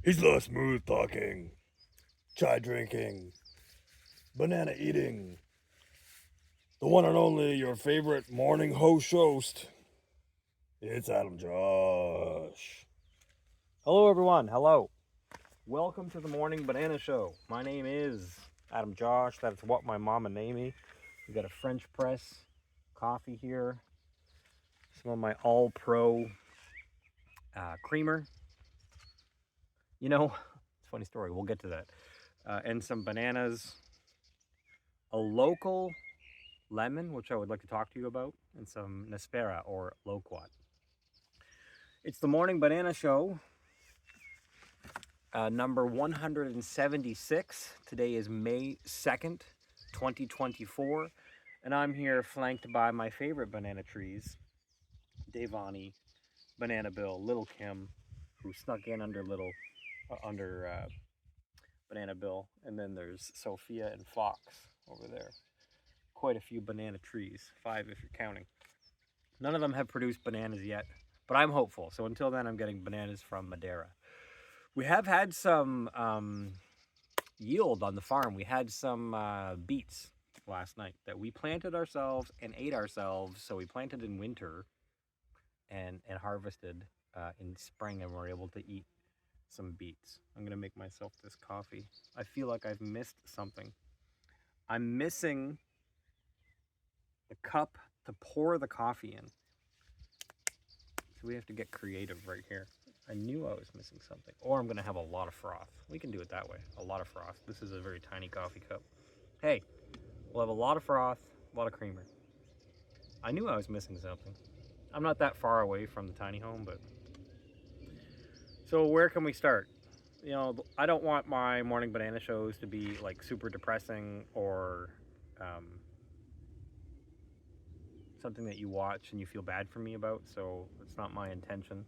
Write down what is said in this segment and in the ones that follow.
He's the smooth talking, chai drinking, banana eating, the one and only your favorite morning host. It's Adam Josh. Hello, everyone. Hello. Welcome to the Morning Banana Show. My name is Adam Josh. That's what my mama named me. We got a French press coffee here, some of my All Pro creamer. It's a funny story. We'll get to that. And some bananas, a local lemon, which I would like to talk to you about, and some Nespera or Loquat. It's the Morning Banana Show, number 176. Today is May 2nd, 2024. And I'm here flanked by my favorite banana trees, Davani, Banana Bill, Little Kim, who snuck in under Banana Bill, and then there's Sophia and Fox over there. Quite a few banana trees, 5 if you're counting. None of them have produced bananas yet, but I'm hopeful. So until then, I'm getting bananas from Madeira. We have had some yield on the farm. We had some beets last night that we planted ourselves and ate ourselves. So we planted in winter and harvested in spring, and we're able to eat some beets. I'm gonna make myself this coffee. I feel like I've missed something. I'm missing the cup to pour the coffee in. So we have to get creative right here. I knew I was missing something. Or I'm gonna have a lot of froth. We can do it that way. A lot of froth. This is a very tiny coffee cup. Hey, we'll have a lot of froth, a lot of creamer. I knew I was missing something. I'm not that far away from the tiny home, but... So where can we start? I don't want my morning banana shows to be like super depressing or something that you watch and you feel bad for me about, so it's not my intention.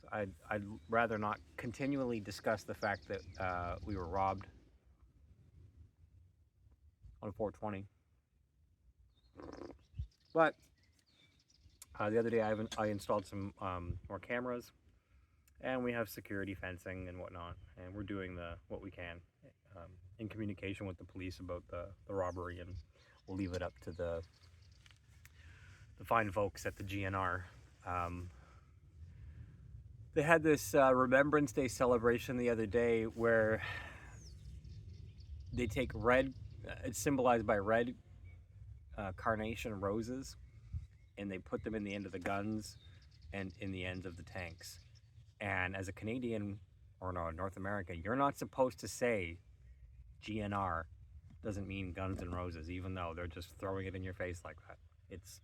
So I'd rather not continually discuss the fact that we were robbed on 420. But the other day I installed some more cameras, and we have security fencing and whatnot, and we're doing what we can in communication with the police about the robbery, and we'll leave it up to the fine folks at the GNR. They had this Remembrance Day celebration the other day where they take red, it's symbolized by red carnation roses, and they put them in the end of the guns and in the ends of the tanks. And as a Canadian, or no, North America, you're not supposed to say GNR doesn't mean Guns and Roses, even though they're just throwing it in your face like that. It's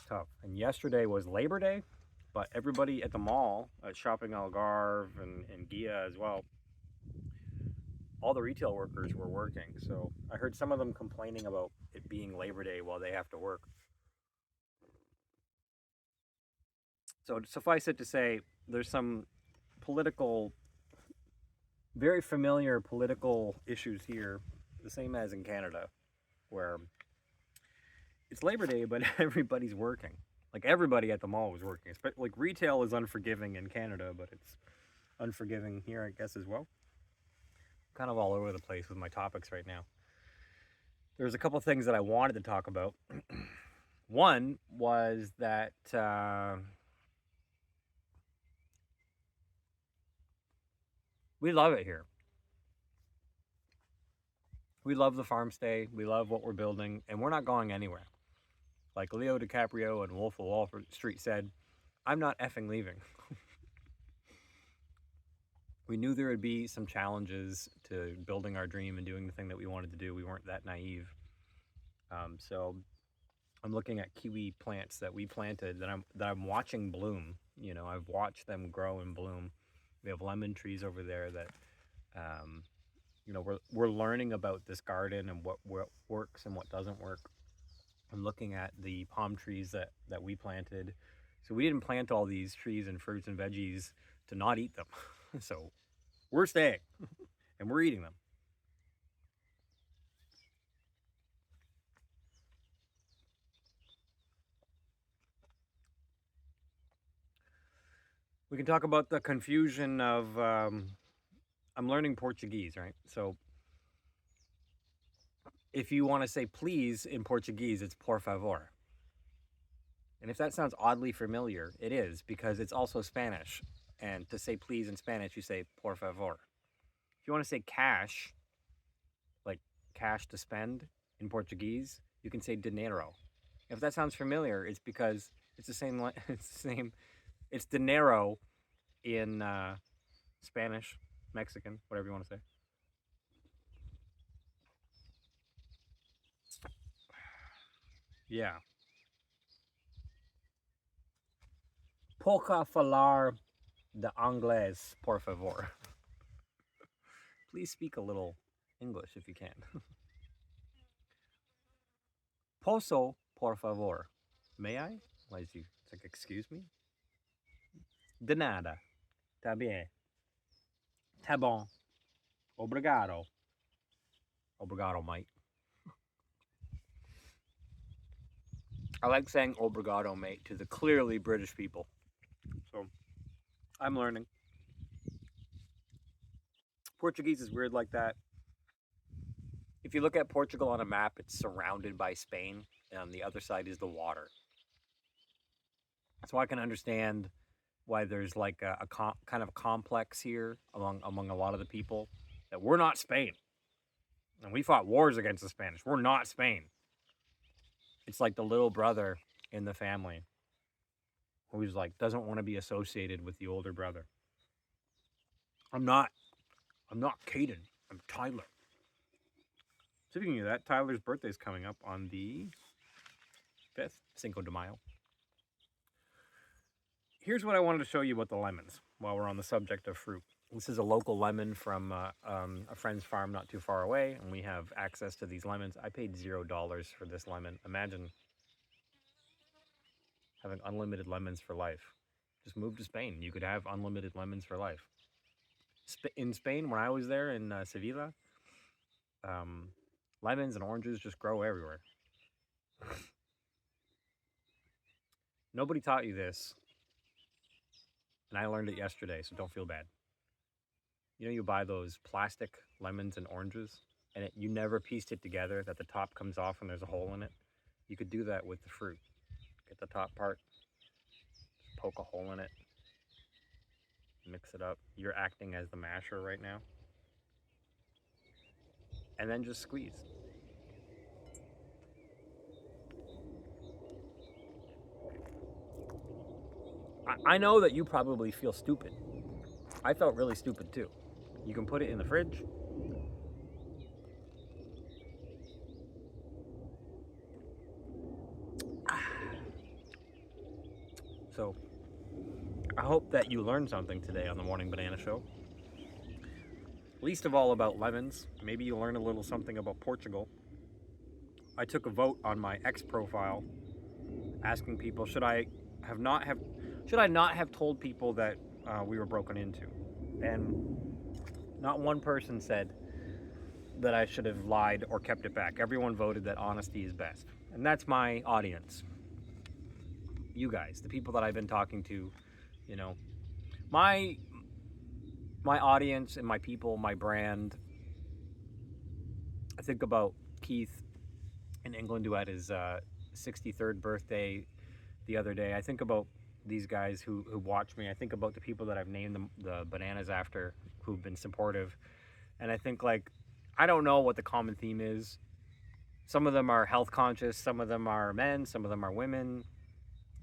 tough. And yesterday was Labor Day, but everybody at the mall, at Shopping Algarve and Gia as well, all the retail workers were working. So I heard some of them complaining about it being Labor Day while they have to work. So suffice it to say, there's some very familiar political issues here, the same as in Canada, where it's Labor Day, but everybody's working. Like everybody at the mall was working. Like retail is unforgiving in Canada, but it's unforgiving here, I guess, as well. Kind of all over the place with my topics right now. There's a couple of things that I wanted to talk about. One was that we love it here. We love the farm stay. We love what we're building, and we're not going anywhere. Like Leo DiCaprio and Wolf of Wall Street said, I'm not effing leaving. We knew there would be some challenges to building our dream and doing the thing that we wanted to do. We weren't that naive. So I'm looking at kiwi plants that we planted that I'm watching bloom. I've watched them grow and bloom. We have lemon trees over there that we're learning about this garden and what works and what doesn't work. I'm looking at the palm trees that we planted. So we didn't plant all these trees and fruits and veggies to not eat them. So we're staying and we're eating them. We can talk about the confusion of I'm learning Portuguese, right? So if you want to say please in Portuguese, it's por favor. And if that sounds oddly familiar, it is because it's also Spanish. And to say please in Spanish, you say por favor. If you want to say cash, like cash to spend in Portuguese, you can say dinero. If that sounds familiar, it's because it's the same. It's the same. It's dinero in Spanish, Mexican, whatever you want to say. Yeah. Poca falar de inglés, por favor. Please speak a little English if you can. Poso, por favor. May I? Why is you? It's like, excuse me? De nada. Tá bien. Tá bom. Obrigado. Obrigado, mate. I like saying obrigado, mate, to the clearly British people. So, I'm learning. Portuguese is weird like that. If you look at Portugal on a map, it's surrounded by Spain, and on the other side is the water. So I can understand why there's like a kind of complex here among a lot of the people that we're not Spain, and we fought wars against the Spanish. We're not Spain. It's like the little brother in the family who's like doesn't want to be associated with the older brother. I'm not Caden. I'm Tyler. Speaking of that, Tyler's birthday is coming up on the 5th, Cinco de Mayo. Here's what I wanted to show you about the lemons while we're on the subject of fruit. This is a local lemon from a friend's farm not too far away, and we have access to these lemons. I paid $0 for this lemon. Imagine having unlimited lemons for life. Just move to Spain. You could have unlimited lemons for life. In Spain, when I was there in Sevilla, lemons and oranges just grow everywhere. Nobody taught you this, and I learned it yesterday, so don't feel bad. You know, you buy those plastic lemons and oranges, and you never pieced it together that the top comes off and there's a hole in it. You could do that with the fruit. Get the top part, just poke a hole in it, mix it up. You're acting as the masher right now. And then just squeeze. I know that you probably feel stupid. I felt really stupid too. You can put it in the fridge. So, I hope that you learned something today on the Morning Banana Show. Least of all about lemons. Maybe you learn a little something about Portugal. I took a vote on my X profile asking people, should I not have told people that we were broken into? And not one person said that I should have lied or kept it back. Everyone voted that honesty is best. And that's my audience. You guys, the people that I've been talking to, you know, my audience and my people, my brand. I think about Keith in England who had his 63rd birthday the other day. I think about these guys who watch me. I think about the people that I've named the bananas after who've been supportive. And I think, like, I don't know what the common theme is. Some of them are health conscious. Some of them are men. Some of them are women.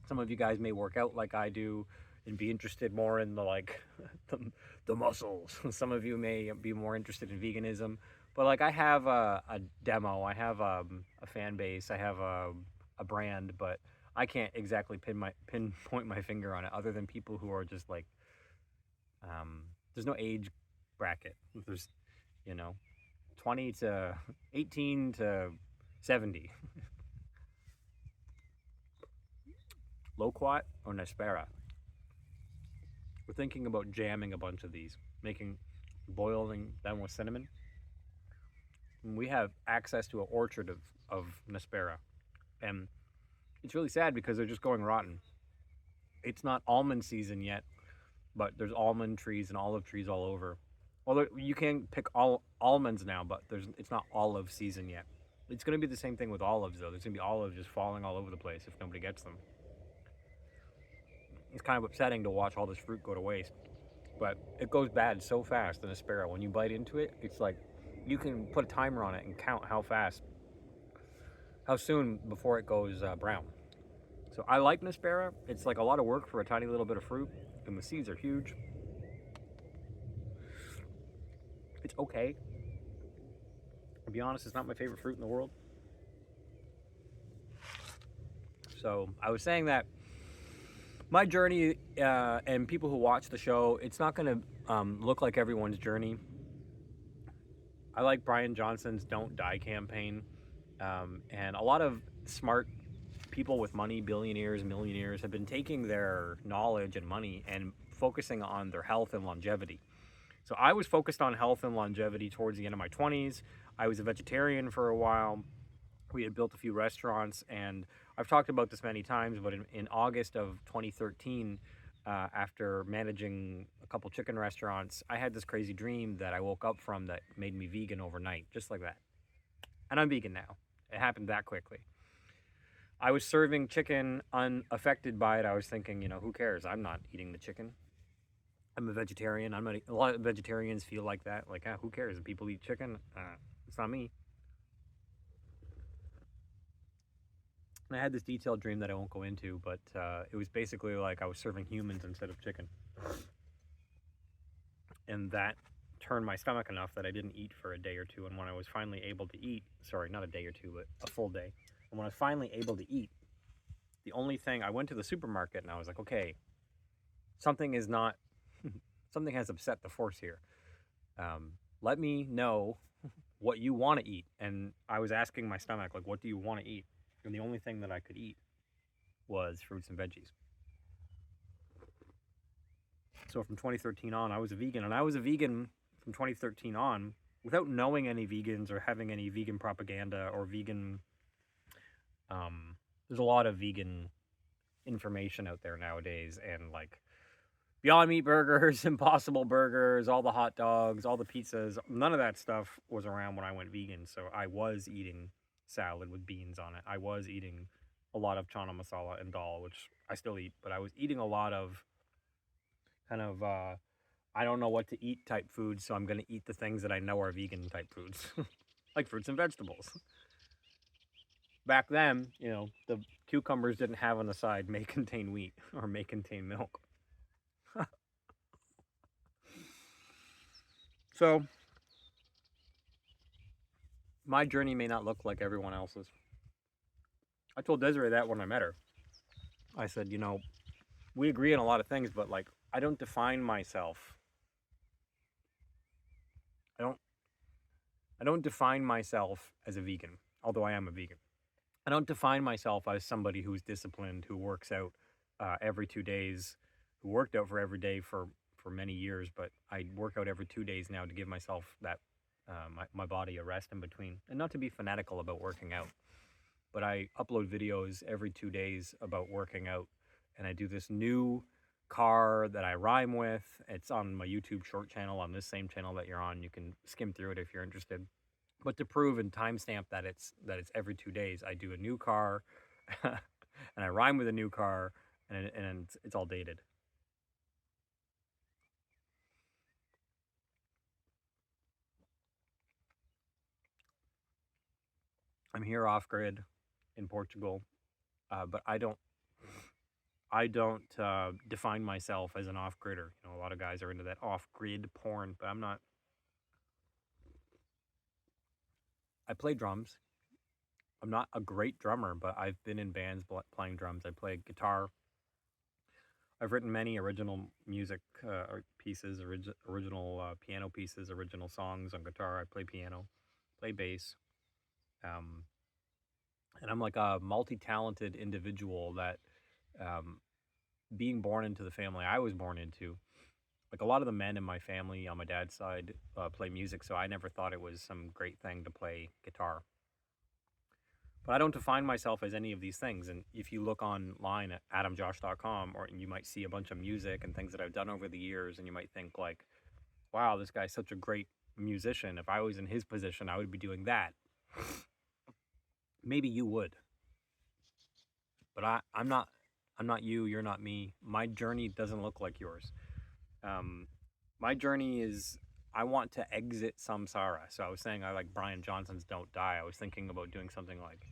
Some of you guys may work out like I do and be interested more in the, like, the muscles. Some of you may be more interested in veganism. But, like, I have a demo. I have a fan base. I have a brand. But I can't exactly pinpoint my finger on it other than people who are just, like, there's no age bracket. There's, 20 to 18 to 70. Loquat or Nespera. We're thinking about jamming a bunch of these, boiling them with cinnamon. And we have access to an orchard of Nespera. And it's really sad because they're just going rotten. It's not almond season yet, but there's almond trees and olive trees all over. Although you can pick all almonds now, but it's not olive season yet. It's going to be the same thing with olives, though. There's going to be olives just falling all over the place if nobody gets them. It's kind of upsetting to watch all this fruit go to waste, but it goes bad so fast in a Aspera. When you bite into it, it's like you can put a timer on it and count how soon before it goes brown. So I like Nispera. It's like a lot of work for a tiny little bit of fruit, and the seeds are huge. It's okay. To be honest, it's not my favorite fruit in the world. So I was saying that my journey and people who watch the show, it's not going to look like everyone's journey. I like Brian Johnson's Don't Die campaign. And a lot of smart people with money, billionaires, millionaires, have been taking their knowledge and money and focusing on their health and longevity. So I was focused on health and longevity towards the end of my 20s. I was a vegetarian for a while. We had built a few restaurants, and I've talked about this many times, but in August of 2013, after managing a couple chicken restaurants, I had this crazy dream that I woke up from that made me vegan overnight, just like that. And I'm vegan now. It happened that quickly. I was serving chicken unaffected by it. I was thinking, who cares? I'm not eating the chicken. I'm a vegetarian. I'm not. A lot of vegetarians feel like that. Like, who cares? If people eat chicken, it's not me. And I had this detailed dream that I won't go into, but it was basically like I was serving humans instead of chicken, and that turned my stomach enough that I didn't eat for a day or two. And when I was finally able to eat, sorry, not a day or two, but a full day. And when I was finally able to eat, the only thing, I went to the supermarket and I was like, okay, something is not, something has upset the force here. Let me know what you want to eat. And I was asking my stomach, like, what do you want to eat? And the only thing that I could eat was fruits and veggies. So from 2013 on, I was a vegan. And I was a vegan from 2013 on without knowing any vegans or having any vegan propaganda or vegan. There's a lot of vegan information out there nowadays, and like Beyond Meat burgers, Impossible burgers, all the hot dogs, all the pizzas, none of that stuff was around when I went vegan. So I was eating salad with beans on it. I was eating a lot of chana masala and dal, which I still eat, but I was eating a lot of kind of I don't know what to eat type foods, so I'm going to eat the things that I know are vegan type foods, like fruits and vegetables. Back then, the cucumbers didn't have on the side may contain wheat or may contain milk. So my journey may not look like everyone else's. I told Desiree that when I met her. I said, we agree on a lot of things, but like I don't define myself. I don't define myself as a vegan, although I am a vegan. I don't define myself as somebody who's disciplined, who works out every 2 days, who worked out for every day for many years, but I work out every 2 days now to give myself that my body a rest in between, and not to be fanatical about working out. But I upload videos every 2 days about working out, and I do this new car that I rhyme with. It's on my YouTube short channel, on this same channel that you're on. You can skim through it if you're interested. But to prove and timestamp that it's every 2 days, I do a new car, and I rhyme with a new car, and it's all dated. I'm here off grid in Portugal, but I don't define myself as an off-gridder. A lot of guys are into that off-grid porn, but I'm not. I play drums. I'm not a great drummer, but I've been in bands playing drums. I play guitar. I've written many original music pieces, original piano pieces, original songs on guitar. I play piano, play bass. And I'm like a multi-talented individual that being born into the family I was born into, like a lot of the men in my family on my dad's side play music, so I never thought it was some great thing to play guitar. But I don't define myself as any of these things. And if you look online at adamjosh.com, or you might see a bunch of music and things that I've done over the years, and you might think like, wow, this guy's such a great musician. If I was in his position, I would be doing that. Maybe you would. But I'm not you, you're not me. My journey doesn't look like yours. My journey is, I want to exit samsara. So I was saying I like Brian Johnson's Don't Die. I was thinking about doing something like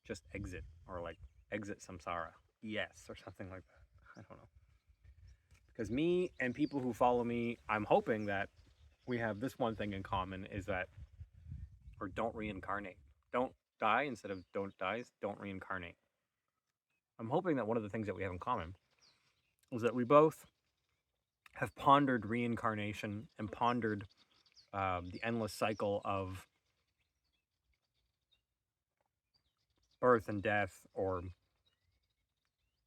just exit, or like exit samsara. Yes, or something like that. I don't know. Because me and people who follow me, I'm hoping that we have this one thing in common, is that, or don't reincarnate. Don't die instead of don't die, don't reincarnate. I'm hoping that one of the things that we have in common is that we both have pondered reincarnation and pondered the endless cycle of birth and death, or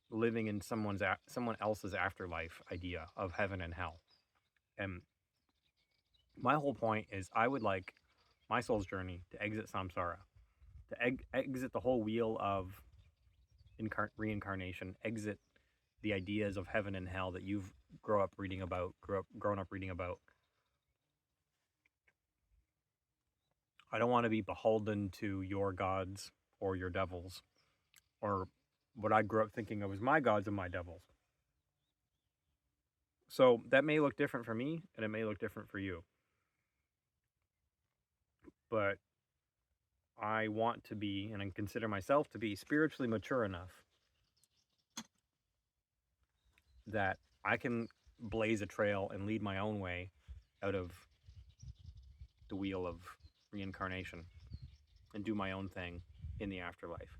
living in someone else's afterlife idea of heaven and hell. And my whole point is, I would like my soul's journey to exit samsara, to exit the whole wheel of reincarnation, exit the ideas of heaven and hell that you've grown up reading about. I don't want to be beholden to your gods or your devils, or what I grew up thinking of as my gods and my devils. So that may look different for me, and it may look different for you. But I want to be, and I consider myself to be, spiritually mature enough that I can blaze a trail and lead my own way out of the wheel of reincarnation and do my own thing in the afterlife.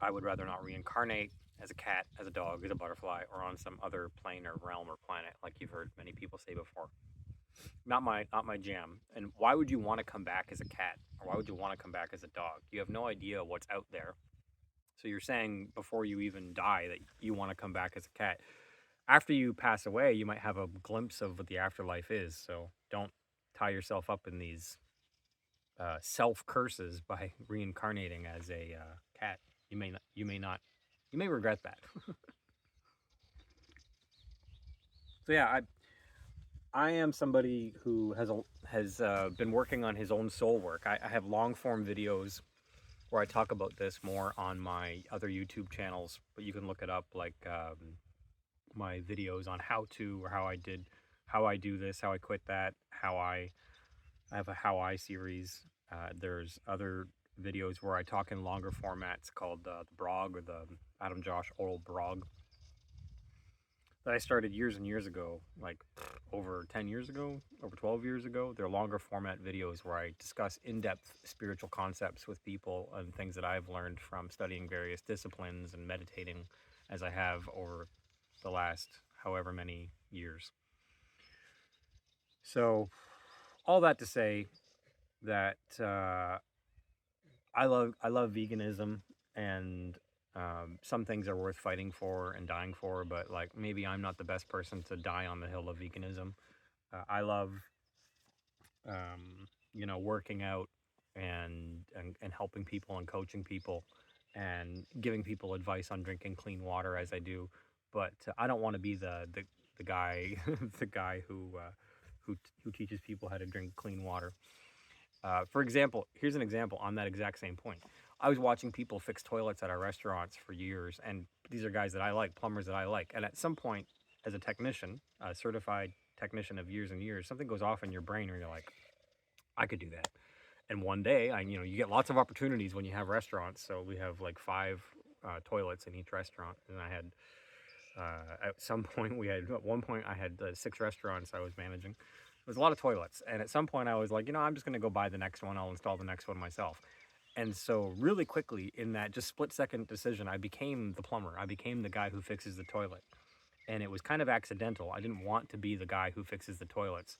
I would rather not reincarnate as a cat, as a dog, as a butterfly, or on some other plane or realm or planet, like you've heard many people say before. Not my jam. And why would you want to come back as a cat, or why would you want to come back as a dog? You have no idea what's out there. So you're saying before you even die that you want to come back as a cat. After you pass away, you might have a glimpse of what the afterlife is. So don't tie yourself up in these self curses by reincarnating as a cat. You may regret that. So yeah, I am somebody who has been working on his own soul work. I have long form videos where I talk about this more on my other YouTube channels, but you can look it up, like my videos on how to, or how I do this, how I quit that, I have a how I series. There's other videos where I talk in longer formats called the Brog, or the Adam Josh Oral Brog, that I started years and years ago, like over 10 years ago, over 12 years ago. They're longer format videos where I discuss in-depth spiritual concepts with people and things that I've learned from studying various disciplines and meditating as I have over the last however many years. So all that to say that I love veganism, and some things are worth fighting for and dying for, but like maybe I'm not the best person to die on the hill of veganism. I love, working out and helping people and coaching people and giving people advice on drinking clean water as I do. But I don't want to be the guy the guy who teaches people how to drink clean water. For example, here's an example on that exact same point. I was watching people fix toilets at our restaurants for years, and these are guys that I like, plumbers that I like. And at some point, as a technician, a certified technician of years and years, something goes off in your brain, and you're like, I could do that. And one day, you get lots of opportunities when you have restaurants. So we have like 5 toilets in each restaurant, and I had at some point at one point I had 6 restaurants I was managing. It was a lot of toilets, and at some point I was like, I'm just going to go buy the next one. I'll install the next one myself. And so really quickly, in that just split second decision, I became the plumber. I became the guy who fixes the toilet. And it was kind of accidental. I didn't want to be the guy who fixes the toilets.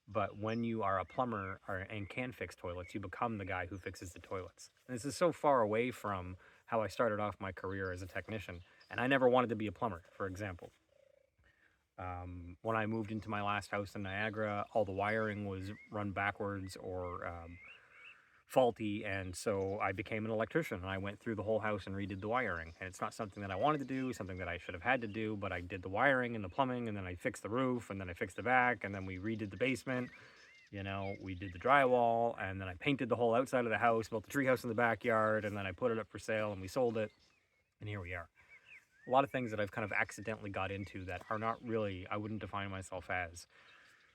But when you are a plumber and can fix toilets, you become the guy who fixes the toilets. And this is so far away from how I started off my career as a technician. And I never wanted to be a plumber, for example. When I moved into my last house in Niagara, all the wiring was run backwards, or faulty, and so I became an electrician, and I went through the whole house and redid the wiring. And it's not something that I wanted to do, something that I should have had to do, but I did the wiring and the plumbing, and then I fixed the roof, and then I fixed the back, and then we redid the basement. You know, we did the drywall, and then I painted the whole outside of the house, built the treehouse in the backyard, and then I put it up for sale, and we sold it, and here we are. A lot of things that I've kind of accidentally got into that are not really, I wouldn't define myself as.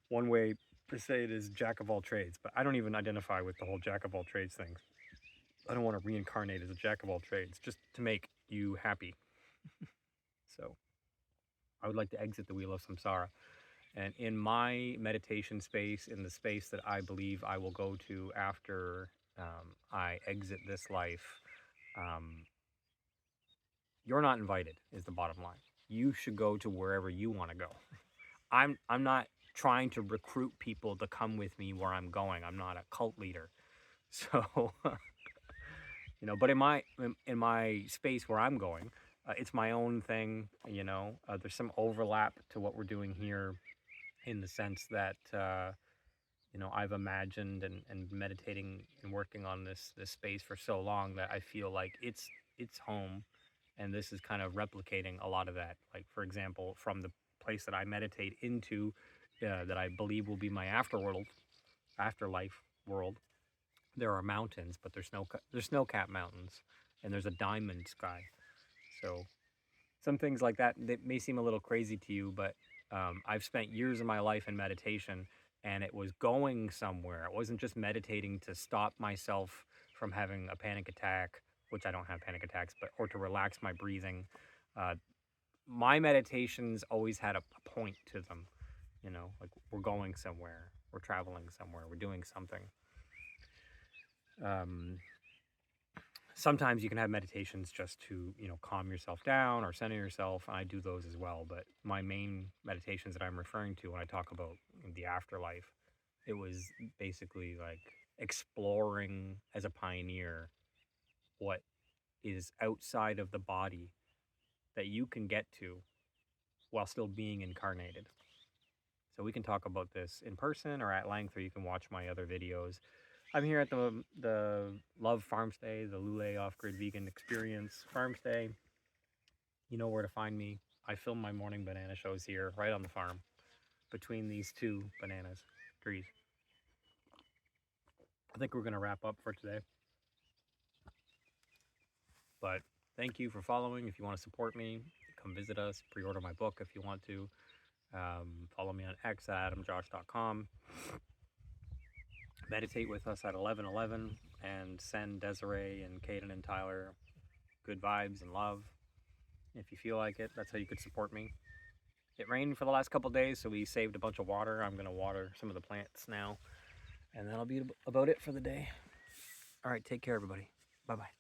One way to say it is jack of all trades, but I don't even identify with the whole jack of all trades thing. I don't want to reincarnate as a jack of all trades just to make you happy. So I would like to exit the wheel of samsara. And in my meditation space, in the space that I believe I will go to after I exit this life, you're not invited, is the bottom line. You should go to wherever you want to go. I'm not trying to recruit people to come with me where I'm going. I'm not a cult leader. So, you know, but in my space where I'm going, it's my own thing, you know. There's some overlap to what we're doing here in the sense that, you know, I've imagined and meditating and working on this space for so long that I feel like it's home. And this is kind of replicating a lot of that. Like, for example, from the place that I meditate into, that I believe will be my afterlife world, there are mountains, but there's snow-capped mountains, and there's a diamond sky. So some things like that may seem a little crazy to you, but I've spent years of my life in meditation, and it was going somewhere. It wasn't just meditating to stop myself from having a panic attack, which I don't have panic attacks, but or to relax my breathing. My meditations always had a point to them, you know, like we're going somewhere, we're traveling somewhere, we're doing something. Sometimes you can have meditations just to, you know, calm yourself down or center yourself. I do those as well, but my main meditations that I'm referring to when I talk about the afterlife, it was basically like exploring as a pioneer what is outside of the body that you can get to while still being incarnated. So we can talk about this in person or at length, or you can watch my other videos. I'm here at the Love Farm Stay, the Lule Off-Grid Vegan Experience Farm Stay. You know where to find me. I film my morning banana shows here, right on the farm, between these two bananas trees. I think we're going to wrap up for today. But thank you for following. If you want to support me, come visit us. Pre-order my book if you want to. Follow me on X at adamjosh.com. Meditate with us at 11:11 and send Desiree and Caden and Tyler good vibes and love. If you feel like it, that's how you could support me. It rained for the last couple days, so we saved a bunch of water. I'm going to water some of the plants now. And that'll be about it for the day. All right, take care, everybody. Bye-bye.